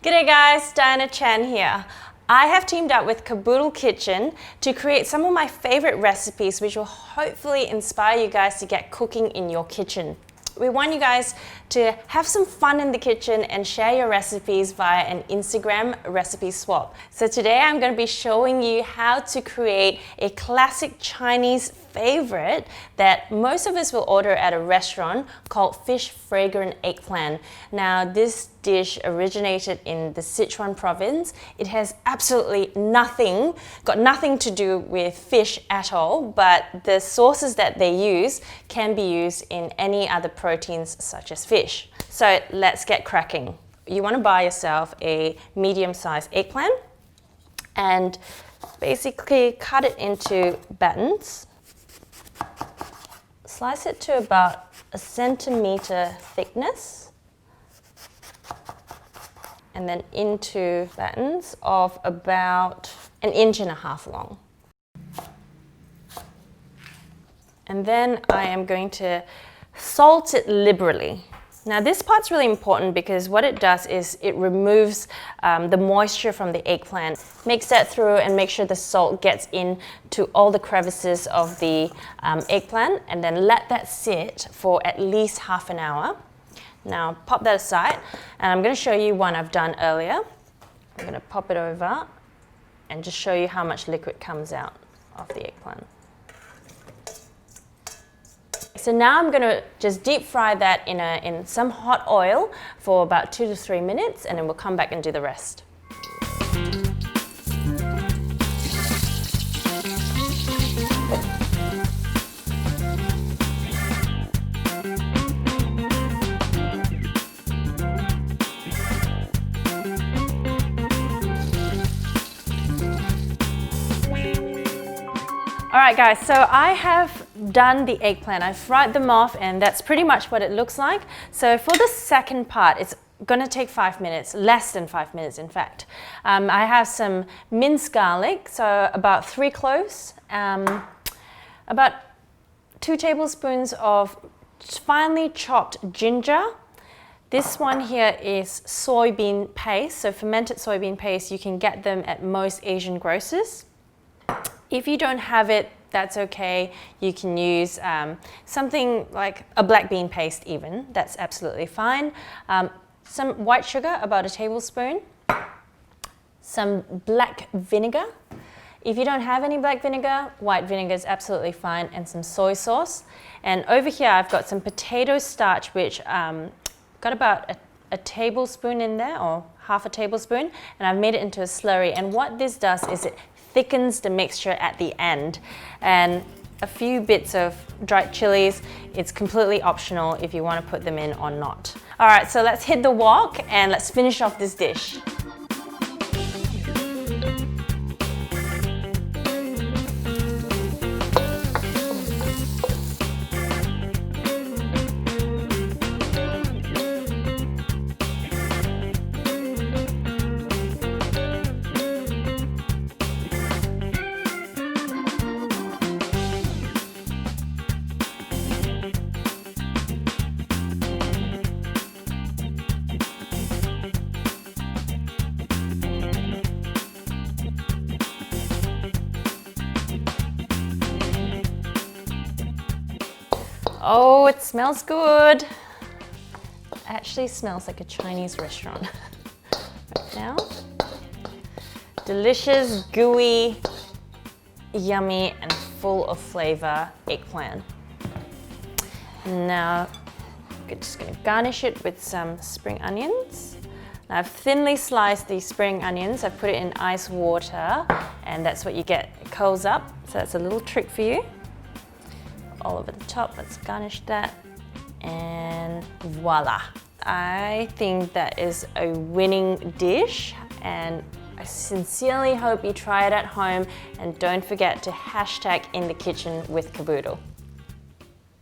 G'day guys, Diana Chan here. I have teamed up with Kaboodle Kitchen to create some of my favorite recipes which will hopefully inspire you guys to get cooking in your kitchen. We want you guys to have some fun in the kitchen and share your recipes via an Instagram recipe swap. So today I'm going to be showing you how to create a classic Chinese favorite that most of us will order at a restaurant called fish fragrant eggplant. Now this dish originated in the Sichuan province. It has absolutely got nothing to do with fish at all, but the sauces that they use can be used in any other proteins such as fish. So let's get cracking. You want to buy yourself a medium-sized eggplant and basically cut it into battens. Slice it to about 1 centimeter thickness and then into battens of about 1.5 inches long. And then I am going to salt it liberally. Now this part's really important because what it does is it removes the moisture from the eggplant, makes that through and make sure the salt gets into all the crevices of the eggplant, and then let that sit for at least half an hour. Now pop that aside, and I'm going to show you one I've done earlier. I'm going to pop it over and just show you how much liquid comes out of the eggplant. So now I'm going to just deep fry that in some hot oil for about 2 to 3 minutes, and then we'll come back and do the rest. Alright guys, so I have done the eggplant. I've fried them off and that's pretty much what it looks like. So for the second part, it's going to take 5 minutes, less than 5 minutes in fact. I have some minced garlic, so about 3 cloves, about 2 tablespoons of finely chopped ginger. This one here is soybean paste, so fermented soybean paste. You can get them at most Asian grocers. If you don't have it, that's okay. You can use something like a black bean paste even. That's absolutely fine. Some white sugar, about 1 tablespoon. Some black vinegar. If you don't have any black vinegar, white vinegar is absolutely fine, and some soy sauce. And over here I've got some potato starch, which got about a tablespoon in there, or half a tablespoon, and I've made it into a slurry. And what this does is it thickens the mixture at the end, and a few bits of dried chilies. It's completely optional if you want to put them in or not. Alright, so let's hit the wok and let's finish off this dish. Oh, it smells good. It actually smells like a Chinese restaurant right now. Delicious, gooey, yummy, and full of flavor eggplant. Now, I'm just going to garnish it with some spring onions. Now, I've thinly sliced these spring onions. I've put it in ice water, and that's what you get. It curls up, so that's a little trick for you. All over the top, let's garnish that, and voila. I think that is a winning dish, and I sincerely hope you try it at home, and don't forget to #in the kitchen with Kaboodle.